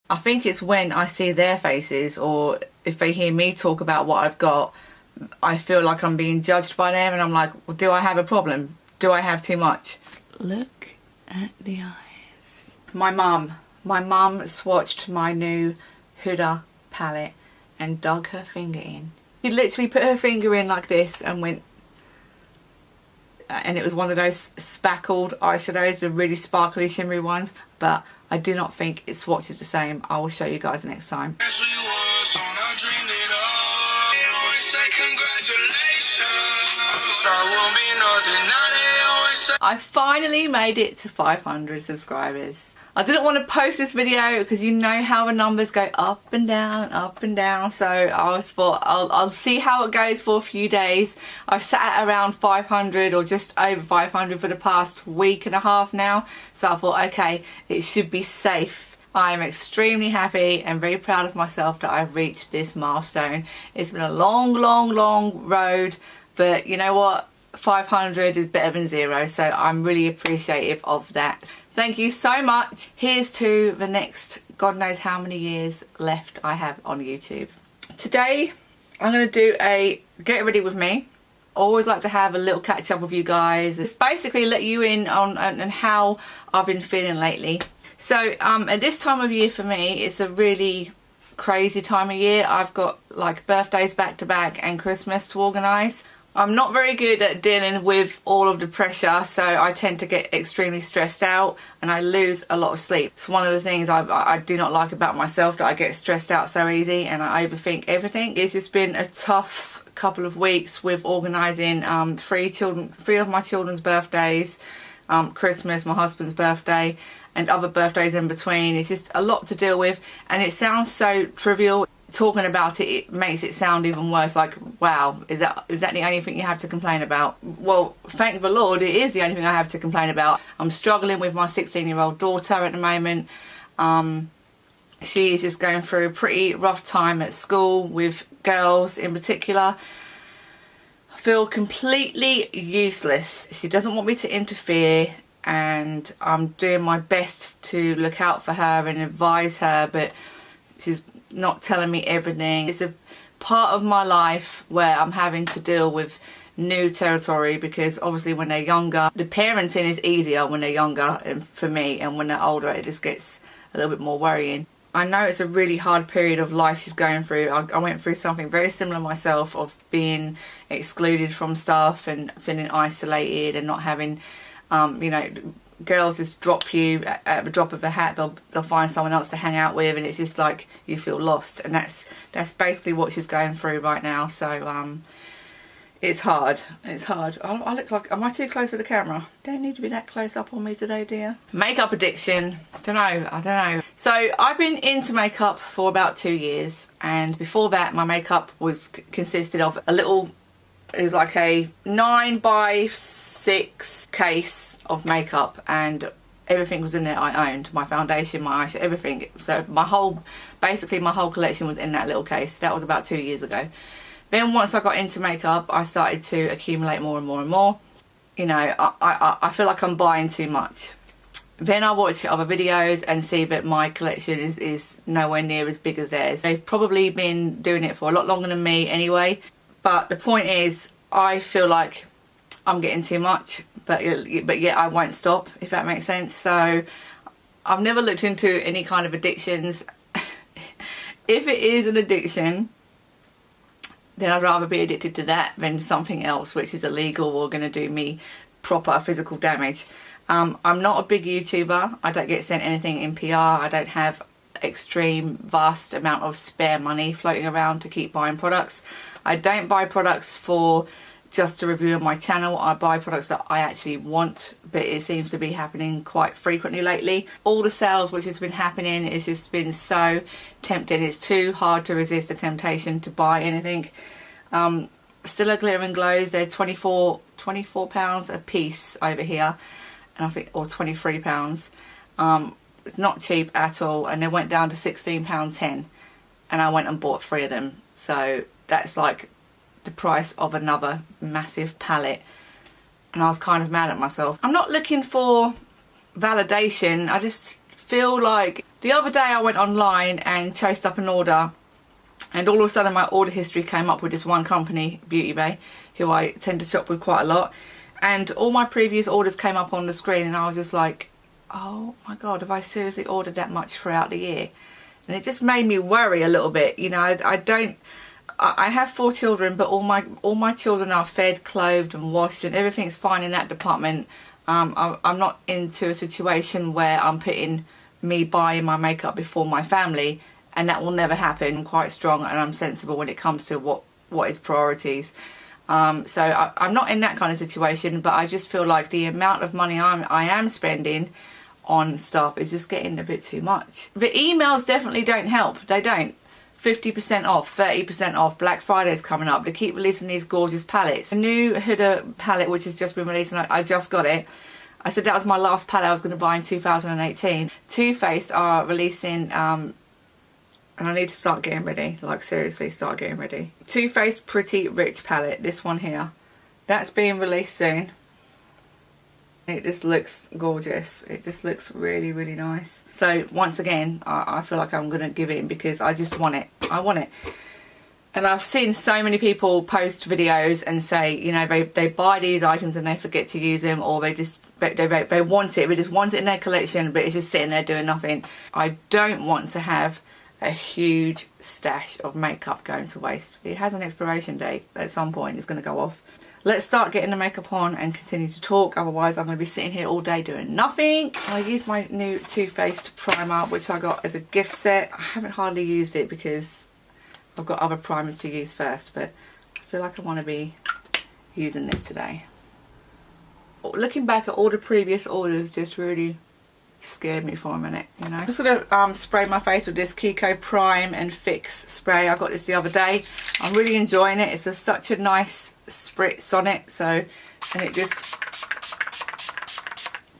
I think it's when I see their faces, or if they hear me talk about what I've got, I feel like I'm being judged by them, and I'm like, well, do I have a problem? Do I have too much? Look at the eyes. My mum swatched my new Huda palette and dug her finger in. She literally put her finger in like this and went, and it was one of those spackled eyeshadows, the really sparkly shimmery ones, but I do not think it swatches the same. I will show you guys next time. I finally made it to 500 subscribers. I didn't want to post this video because you know how the numbers go up and down, so I thought I'll see how it goes for a few days. I've sat at around 500 or just over 500 for the past week and a half now, so I thought, okay, it should be safe. I am extremely happy and very proud of myself that I've reached this milestone. It's been a long road, but you know what? 500 is better than 0, so I'm really appreciative of that. Thank you so much. Here's to the next God knows how many years left I have on YouTube. Today I'm going to do a get ready with me. I always like to have a little catch up with you guys. It's basically let you in on how I've been feeling lately. So at this time of year for me, it's a really crazy time of year. I've got like birthdays back to back and Christmas to organise. I'm not very good at dealing with all of the pressure, so I tend to get extremely stressed out and I lose a lot of sleep. It's one of the things I do not like about myself, that I get stressed out so easy and I overthink everything. It's just been a tough couple of weeks with organising three of my children's birthdays, Christmas, my husband's birthday, and other birthdays in between. It's just a lot to deal with, and it sounds so trivial. Talking about it, it makes it sound even worse. Like, wow, is that the only thing you have to complain about? Well, thank the Lord, it is the only thing I have to complain about. I'm struggling with my 16-year-old daughter at the moment. She is just going through a pretty rough time at school with girls in particular. I feel completely useless. She doesn't want me to interfere, and I'm doing my best to look out for her and advise her, but she's not telling me everything. It's a part of my life where I'm having to deal with new territory, because obviously when they're younger, the parenting is easier when they're younger, and for me, and when they're older it just gets a little bit more worrying. I know it's a really hard period of life she's going through. I went through something very similar myself, of being excluded from stuff and feeling isolated and not having you know, girls just drop you at the drop of a hat. They'll find someone else to hang out with, and it's just like you feel lost, and that's basically what she's going through right now. So it's hard. I look like, am I too close to the camera? Don't need to be that close up on me today, dear. Makeup addiction, I don't know. So I've been into makeup for about 2 years, and before that my makeup consisted of a little, it was like a 9x6 case of makeup, and everything was in there I owned. My foundation, my eyeshadow, everything. So basically my whole collection was in that little case. That was about 2 years ago. Then once I got into makeup, I started to accumulate more and more and more. You know, I feel like I'm buying too much. Then I watch other videos and see that my collection is nowhere near as big as theirs. They've probably been doing it for a lot longer than me anyway. But the point is, I feel like I'm getting too much, but yet I won't stop, if that makes sense. So I've never looked into any kind of addictions. If it is an addiction, then I'd rather be addicted to that than something else which is illegal or going to do me proper physical damage. I'm not a big YouTuber. I don't get sent anything in PR. I don't have vast amount of spare money floating around to keep buying products. I don't buy products for just to review on my channel. I buy products that I actually want, but it seems to be happening quite frequently lately. All the sales which has been happening, it's just been so tempting. It's too hard to resist the temptation to buy anything. Stila Glitter and Glows, they're £24 a piece over here, and I think, or £23. It's not cheap at all, and they went down to £16.10, and I went and bought 3 of them. So that's like the price of another massive palette, and I was kind of mad at myself. I'm not looking for validation. I just feel like The other day I went online and chased up an order, and all of a sudden my order history came up with this one company, Beauty Bay, who I tend to shop with quite a lot, and all my previous orders came up on the screen, and I was just like, oh my god, have I seriously ordered that much throughout the year? And it just made me worry a little bit. You know, I have 4 children, but all my children are fed, clothed and washed, and everything's fine in that department. I'm not into a situation where I'm putting me buying my makeup before my family, and that will never happen. I'm quite strong and I'm sensible when it comes to what is priorities. So I'm not in that kind of situation, but I just feel like the amount of money I am spending on stuff is just getting a bit too much. The emails definitely don't help. They don't. 50% off, 30% off, Black Friday's coming up. They keep releasing these gorgeous palettes. The new Huda palette, which has just been released, and I just got it. I said that was my last palette I was going to buy in 2018. Too Faced are releasing, and I need to start getting ready. Like, seriously, start getting ready. Too Faced Pretty Rich palette, this one here. That's being released soon. It just looks gorgeous. It just looks really, really nice. So once again, I feel like I'm going to give in because I just want it. I want it. And I've seen so many people post videos and say, you know, they buy these items and they forget to use them, or they just they want it. They just want it in their collection, but it's just sitting there doing nothing. I don't want to have a huge stash of makeup going to waste. It has an expiration date. At some point it's going to go off. Let's start getting the makeup on and continue to talk, otherwise I'm going to be sitting here all day doing nothing. I use my new Too Faced primer, which I got as a gift set. I haven't hardly used it because I've got other primers to use first, but I feel like I want to be using this today. Looking back at all the previous orders just really scared me for a minute, you know. I'm just going to spray my face with this Kiko Prime and Fix spray. I got this the other day. I'm really enjoying it. It's such a nice spritz on it, so, and it just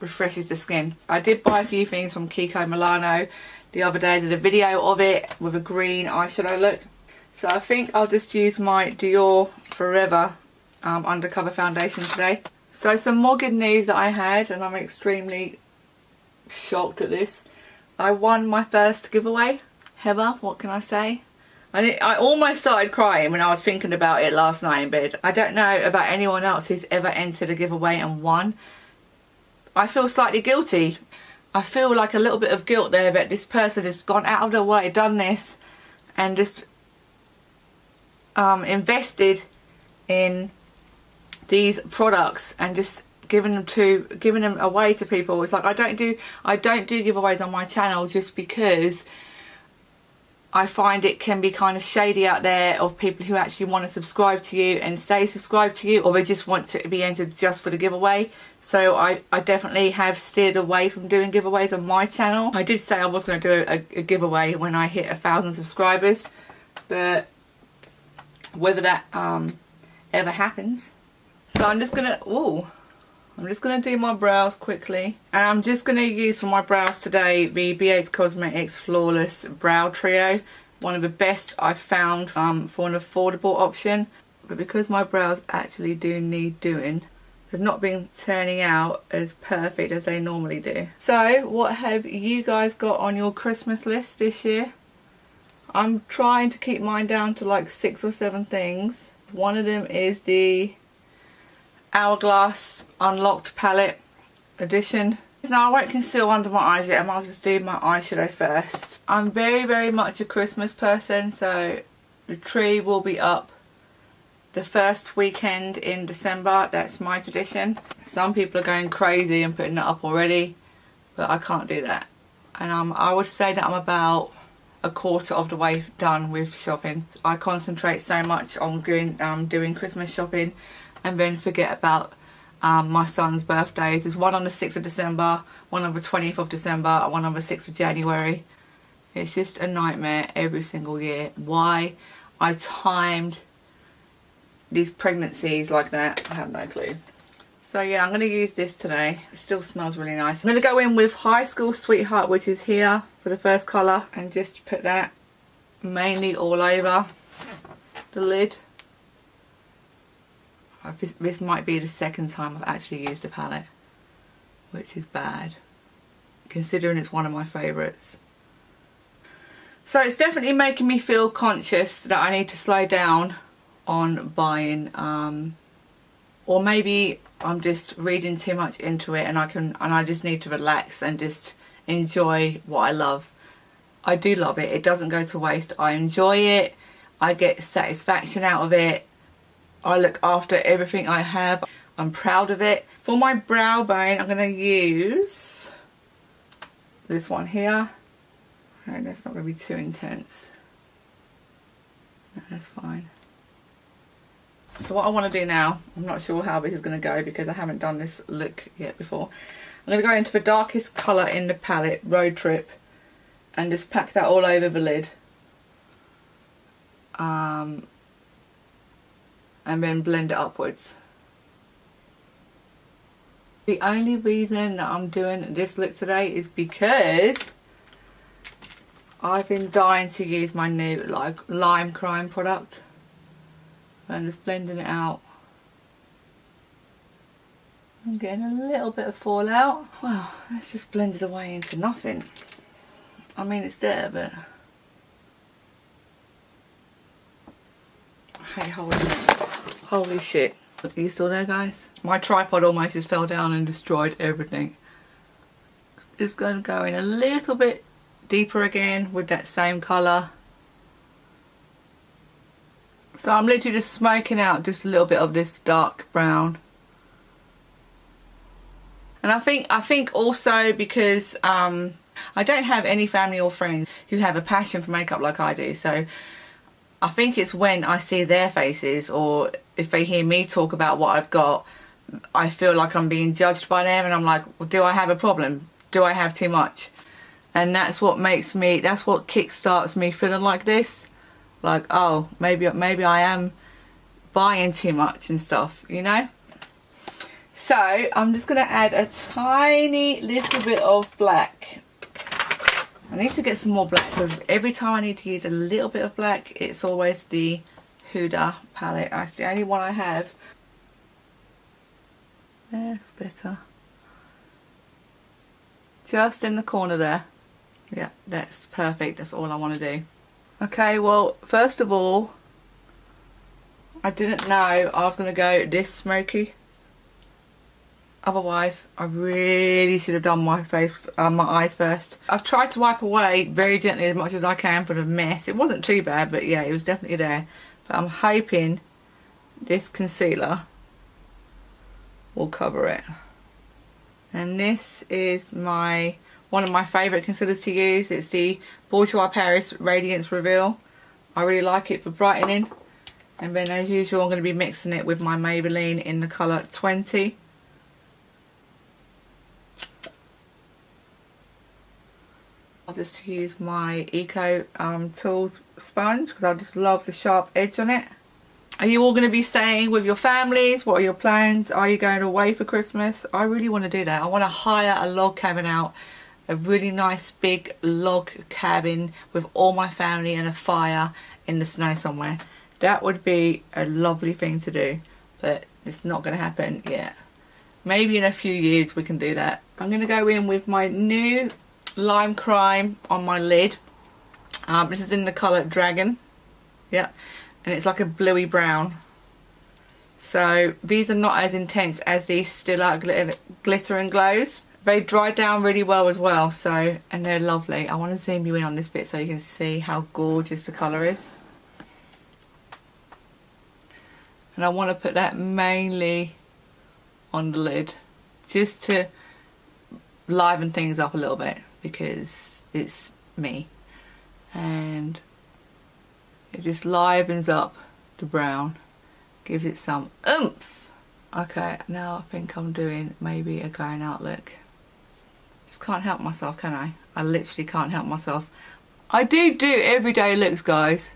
refreshes the skin. I did buy a few things from Kiko Milano the other day. I did a video of it with a green eyeshadow look. So I think I'll just use my Dior Forever Undercover Foundation today. So some more good news that I had, and I'm extremely shocked at this. I won my first giveaway. Heba, what can I say? I almost started crying when I was thinking about it last night in bed. I don't know about anyone else who's ever entered a giveaway and won. I feel slightly guilty. I feel like a little bit of guilt there that this person has gone out of their way, done this, and just invested in these products and just giving them away to people. It's like I don't do giveaways on my channel just because I find it can be kind of shady out there of people who actually want to subscribe to you and stay subscribed to you, or they just want to be entered just for the giveaway. So I definitely have steered away from doing giveaways on my channel. I did say I was going to do a giveaway when I hit 1,000 subscribers, but whether that ever happens. So I'm just gonna do my brows quickly, and I'm just going to use for my brows today the BH Cosmetics Flawless Brow Trio. One of the best I've found for an affordable option, but because my brows actually do need doing, they've not been turning out as perfect as they normally do. So what have you guys got on your Christmas list this year? I'm trying to keep mine down to like 6 or 7 things. One of them is the Hourglass Unlocked Palette Edition. Now I won't conceal under my eyes yet, I'll just do my eyeshadow first. I'm very, very much a Christmas person, so the tree will be up the first weekend in December. That's my tradition. Some people are going crazy and putting it up already, but I can't do that. And I would say that I'm about a quarter of the way done with shopping. I concentrate so much on doing Christmas shopping and then forget about my son's birthdays. There's one on the 6th of December, one on the 20th of December, and one on the 6th of January. It's just a nightmare every single year. Why I timed these pregnancies like that, I have no clue. So yeah, I'm going to use this today. It still smells really nice. I'm going to go in with High School Sweetheart, which is here for the first colour, and just put that mainly all over the lid. This might be the second time I've actually used a palette, which is bad, considering it's one of my favourites. So it's definitely making me feel conscious that I need to slow down on buying, or maybe I'm just reading too much into it and I just need to relax and just enjoy what I love. I do love it. It doesn't go to waste. I enjoy it. I get satisfaction out of it. I look after everything I have. I'm proud of it. For my brow bone, I'm going to use this one here. Right, that's not going to be too intense. No, that's fine. So what I want to do now, I'm not sure how this is going to go because I haven't done this look yet before. I'm going to go into the darkest colour in the palette, Road Trip, and just pack that all over the lid. And then blend it upwards. The only reason that I'm doing this look today is because I've been dying to use my new Lime Crime product. I'm just blending it out. I'm getting a little bit of fallout. Well, let's just blend it away into nothing. I mean, it's there, but hey, holy shit. Are you still there, guys? My tripod almost just fell down and destroyed everything. It's going to go in a little bit deeper again with that same colour. So I'm literally just smoking out just a little bit of this dark brown. And I think also because I don't have any family or friends who have a passion for makeup like I do, so I think it's when I see their faces or if they hear me talk about what I've got, I feel like I'm being judged by them and I'm like, well, do I have a problem? Do I have too much? And that's what kickstarts me feeling like this. Like, oh, maybe I am buying too much and stuff, you know? So I'm just going to add a tiny little bit of black. I need to get some more black because every time I need to use a little bit of black, it's always the Huda palette. That's the only one I have. That's better. Just in the corner there. Yeah, that's perfect. That's all I want to do. Okay, well, first of all, I didn't know I was going to go this smoky. Otherwise, I really should have done my eyes first. I've tried to wipe away very gently as much as I can for the mess. It wasn't too bad, but yeah, it was definitely there. But I'm hoping this concealer will cover it. And this is one of my favourite concealers to use. It's the Bourjois Paris Radiance Reveal. I really like it for brightening. And then as usual, I'm going to be mixing it with my Maybelline in the colour 20. I'll just use my Eco Tools sponge because I just love the sharp edge on it. Are you all going to be staying with your families? What are your plans? Are you going away for Christmas? I really want to do that. I want to hire a log cabin out. A really nice big log cabin with all my family and a fire in the snow somewhere. That would be a lovely thing to do. But it's not going to happen yet. Maybe in a few years we can do that. I'm going to go in with my new Lime Crime on my lid. This is in the colour Dragon. Yep. And it's like a bluey brown. So these are not as intense as the Stila Glitter and Glows. They dry down really well as well, so, and they're lovely. I want to zoom you in on this bit so you can see how gorgeous the colour is. And I want to put that mainly on the lid just to liven things up a little bit because it's me. And it just livens up the brown, gives it some oomph. Okay, now I think I'm doing maybe a going out look. Just can't help myself, can I? I literally can't help myself. I do everyday looks, guys.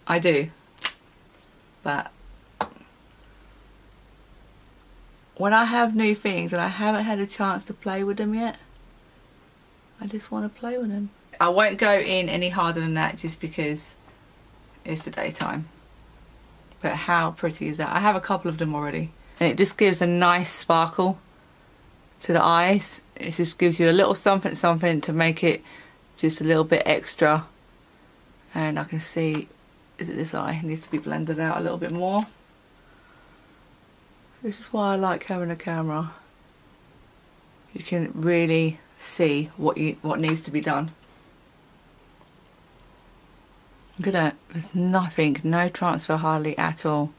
I do. But when I have new things and I haven't had a chance to play with them yet, I just want to play with them. I won't go in any harder than that just because it's the daytime. But how pretty is that? I have a couple of them already. And it just gives a nice sparkle to the eyes. It just gives you a little something to make it just a little bit extra, and I can see, is it this eye? It needs to be blended out a little bit more. This is why I like having a camera. You can really see what needs to be done. Look at that, there's nothing, no transfer hardly at all.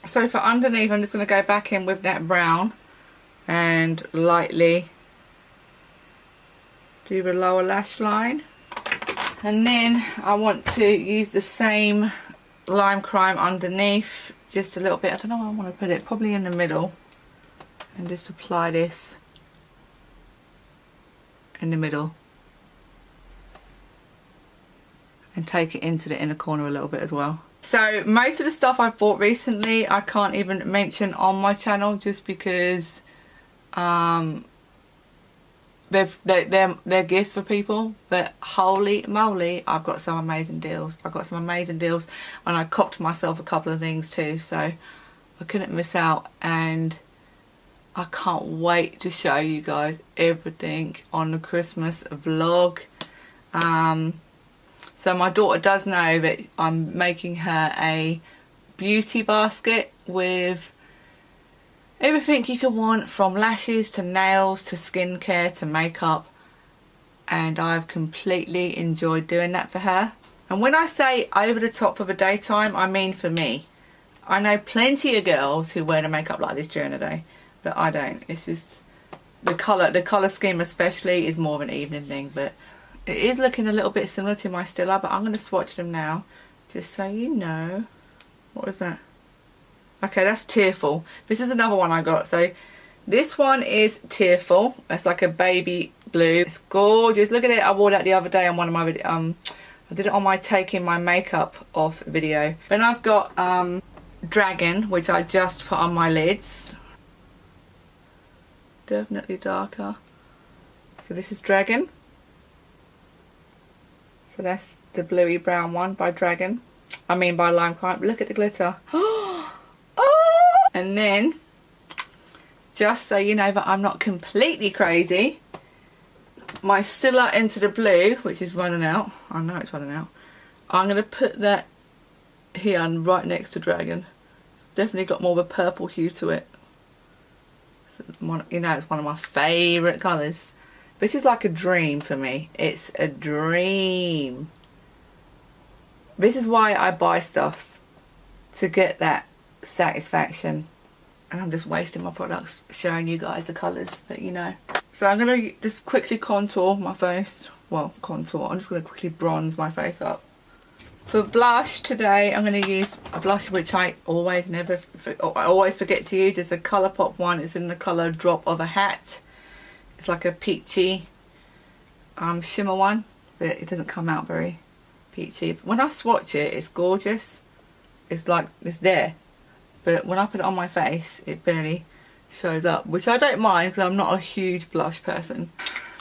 So for underneath, I'm just going to go back in with that brown and lightly do the lower lash line. And then I want to use the same lime crime underneath, just a little bit. I don't know where I want to put it, probably in the middle, and just apply this in the middle and take it into the inner corner a little bit as well. So most of the stuff I've bought recently I can't even mention on my channel, just because they're gifts for people, but holy moly, I've got some amazing deals. I've got some amazing deals, and I copped myself a couple of things too, so I couldn't miss out, and I can't wait to show you guys everything on the Christmas vlog. So my daughter does know that I'm making her a beauty basket with everything you could want, from lashes to nails to skincare to makeup, and I've completely enjoyed doing that for her. And when I say over the top for the daytime, I mean for me. I know plenty of girls who wear the makeup like this during the day, but I don't. It's just the colour scheme especially is more of an evening thing, but it is looking a little bit similar to my Stila, but I'm going to swatch them now just so you know. What was that? Okay, that's Tearful. This is another one I got. So this one is Tearful. It's like a baby blue. It's gorgeous. Look at it. I wore that the other day on one of my I did it on my taking my makeup off video. Then I've got Dragon, which I just put on my lids. Definitely darker. So this is Dragon. So that's the bluey brown one by Dragon. I mean by Lime Crime. Look at the glitter. Oh! And then, just so you know that I'm not completely crazy, my Stila Into the Blue, which is running out. I know it's running out. I'm going to put that here and right next to Dragon. It's definitely got more of a purple hue to it. So you know, it's one of my favourite colours. This is like a dream for me. It's a dream. This is why I buy stuff, to get that satisfaction. And I'm just wasting my products showing you guys the colours, but you know. So I'm going to just quickly contour my face. Well, contour. I'm just going to quickly bronze my face up. For blush today, I'm going to use a blush which I always forget to use. It's a Colourpop one. It's in the colour Drop of a Hat. It's like a peachy shimmer one, but it doesn't come out very peachy. But when I swatch it, it's gorgeous. It's like, it's there. But when I put it on my face, it barely shows up, which I don't mind because I'm not a huge blush person.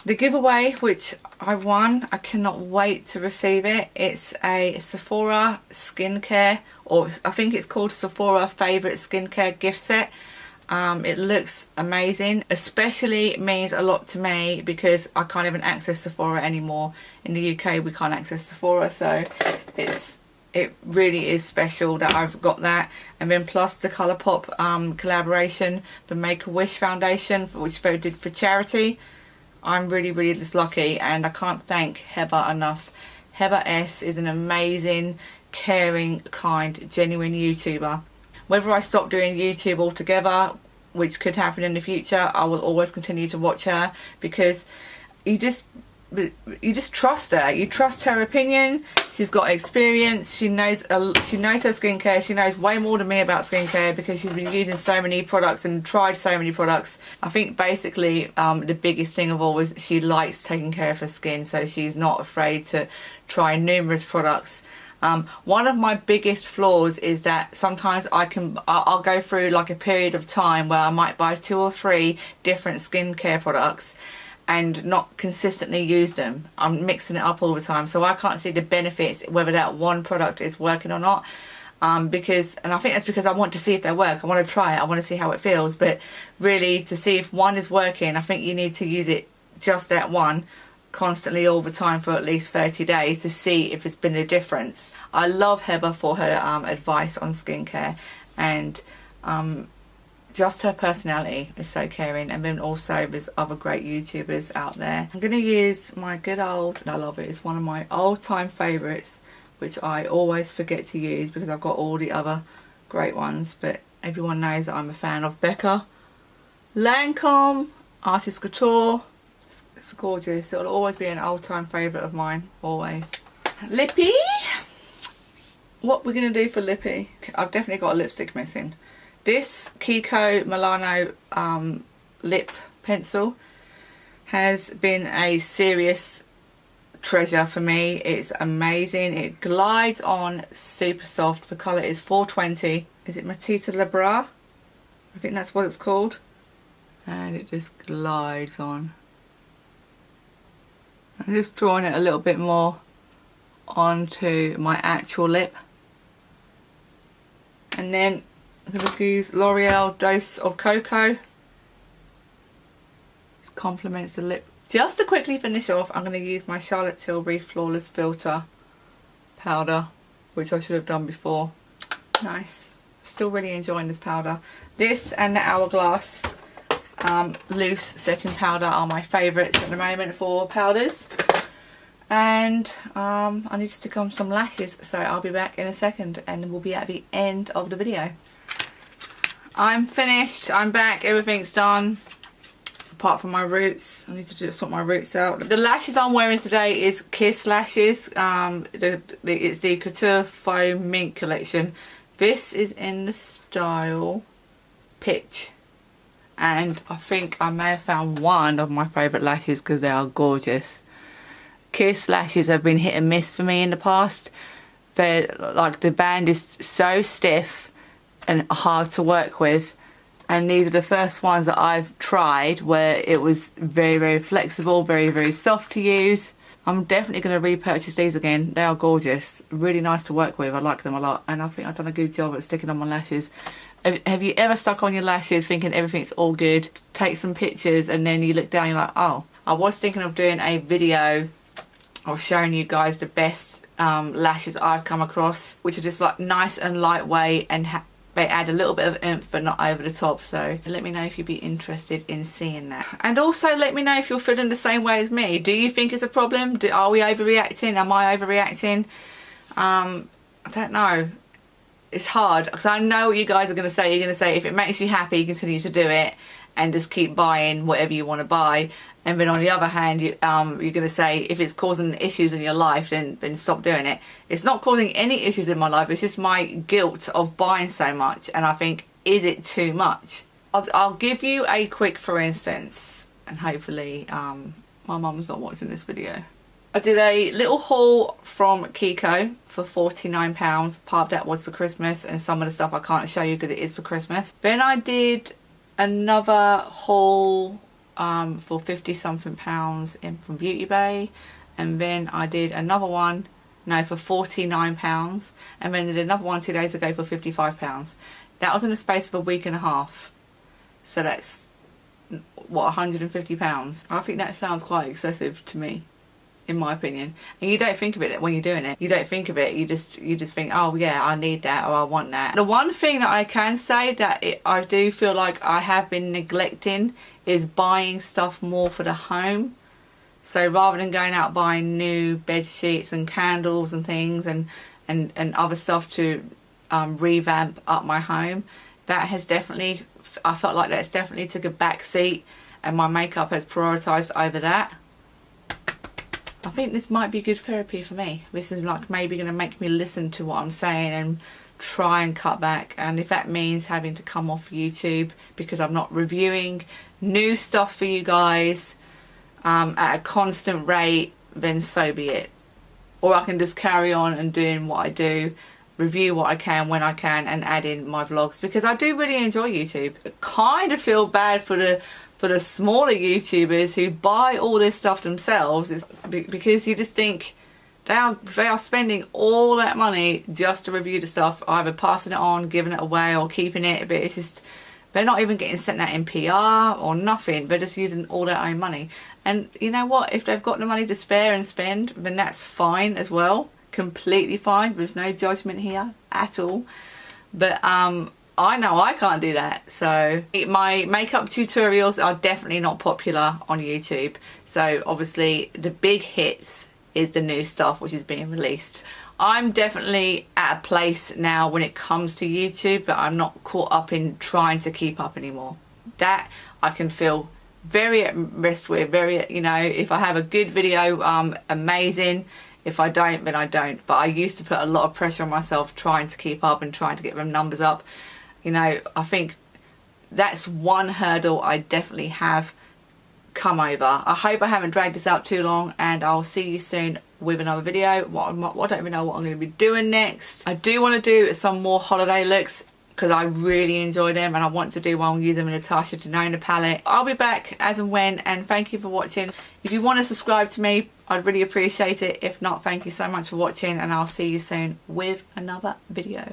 The giveaway, which I won, I cannot wait to receive it. It's a Sephora skincare, or I think it's called Sephora Favourite Skincare gift set. It looks amazing, especially means a lot to me because I can't even access Sephora anymore. In the UK we can't access Sephora, so it really is special that I've got that. And then plus the Colourpop collaboration, the Make-A-Wish Foundation, which they did for charity. I'm really just lucky, and I can't thank Heba enough. Heba S is an amazing, caring, kind, genuine YouTuber. Whether I stop doing YouTube altogether, which could happen in the future, I will always continue to watch her, because you just trust her. You trust her opinion. She's got experience. She knows her skincare. She knows way more than me about skincare because she's been using so many products and tried so many products. I think basically the biggest thing of all was she likes taking care of her skin, so she's not afraid to try numerous products. One of my biggest flaws is that sometimes I'll go through like a period of time where I might buy 2 or 3 different skincare products and not consistently use them. I'm mixing it up all the time, so I can't see the benefits whether that one product is working or not. And I think that's because I want to see if they work. I want to try it. I want to see how it feels. But really, to see if one is working, I think you need to use it, just that one, constantly all the time for at least 30 days to see if it's been a difference. I love Heba for her advice on skincare, and just her personality is so caring. And then also there's other great YouTubers out there. I'm going to use my good old, and I love it, it's one of my all-time favourites, which I always forget to use because I've got all the other great ones, but everyone knows that I'm a fan of Becca Lancome Artist Couture. It's gorgeous. It'll always be an all-time favourite of mine, always. Lippy. What we're going to do for Lippy? I've definitely got a lipstick missing. This Kiko Milano lip pencil has been a serious treasure for me. It's amazing. It glides on super soft. The colour is 420. Is it Matita Labra? I think that's what it's called. And it just glides on. I'm just drawing it a little bit more onto my actual lip. And then I'm going to use L'Oreal Dose of Cocoa. Just complements the lip. Just to quickly finish off, I'm going to use my Charlotte Tilbury Flawless Filter powder, which I should have done before. Nice. Still really enjoying this powder. This and the Hourglass loose setting powder are my favourites at the moment for powders. And I need to stick on some lashes, so I'll be back in a second and we'll be at the end of the video. I'm finished, I'm back, everything's done apart from my roots. I need to just sort my roots out. The lashes I'm wearing today is Kiss lashes. It's the Couture Foam Mink collection. This is in the style Pitch. And I think I may have found one of my favourite lashes because they are gorgeous. Kiss lashes have been hit and miss for me in the past. They're like, the band is so stiff and hard to work with, and these are the first ones that I've tried where it was very, very flexible, very, very soft to use. I'm definitely going to repurchase these again. They are gorgeous, really nice to work with. I like them a lot, and I think I've done a good job at sticking on my lashes. Have you ever stuck on your lashes thinking everything's all good, take some pictures, and then you look down and you're like, oh. I was thinking of doing a video of showing you guys the best lashes I've come across, which are just like nice and lightweight, and they add a little bit of oomph but not over the top. So let me know if you'd be interested in seeing that. And also let me know if you're feeling the same way as me. Do you think it's a problem? Are we overreacting? Am I overreacting? I don't know. It's hard because I know what you guys are going to say. You're going to say if it makes you happy, continue to do it and just keep buying whatever you want to buy. And then on the other hand, you're going to say if it's causing issues in your life, then stop doing it. It's not causing any issues in my life. It's just my guilt of buying so much. And I think, is it too much? I'll give you a quick for instance. And hopefully my mum's not watching this video. I did a little haul from Kiko for £49. Part of that was for Christmas, and some of the stuff I can't show you because it is for Christmas. Then I did another haul for 50 something pounds from Beauty Bay, and then I did another one for £49, and then did another one 2 days ago for £55. That was in the space of a week and a half, so that's what, £150. I think that sounds quite excessive to me, in my opinion. And you don't think of it when you're doing it. You don't think of it. You just think, oh yeah, I need that, or I want that. The one thing that I can say that I do feel like I have been neglecting is buying stuff more for the home. So rather than going out buying new bed sheets and candles and things and other stuff to revamp up my home, that has definitely, I felt like that's definitely took a back seat, and my makeup has prioritised over that. I think this might be good therapy for me. This is like maybe going to make me listen to what I'm saying and try and cut back. And if that means having to come off YouTube because I'm not reviewing new stuff for you guys at a constant rate, then so be it. Or I can just carry on and doing what I do, review what I can when I can, and add in my vlogs, because I do really enjoy YouTube. I kind of feel bad for the smaller YouTubers who buy all this stuff themselves. It's because you just think they are spending all that money just to review the stuff, either passing it on, giving it away, or keeping it. But it's just, they're not even getting sent that in PR or nothing. They're just using all their own money. And you know what, if they've got the money to spare and spend, then that's fine as well, completely fine. There's no judgment here at all. But I know I can't do that. So my makeup tutorials are definitely not popular on YouTube. So obviously the big hits is the new stuff which is being released. I'm definitely at a place now when it comes to YouTube that I'm not caught up in trying to keep up anymore. That I can feel very at rest with, very, you know, if I have a good video, amazing. If I don't, then I don't. But I used to put a lot of pressure on myself trying to keep up and trying to get them numbers up. You know, I think that's one hurdle I definitely have come over. I hope I haven't dragged this out too long, and I'll see you soon with another video. I don't even know what I'm going to be doing next. I do want to do some more holiday looks because I really enjoy them, and I want to do one using the Natasha Denona palette. I'll be back as and when, and thank you for watching. If you want to subscribe to me, I'd really appreciate it. If not, thank you so much for watching, and I'll see you soon with another video.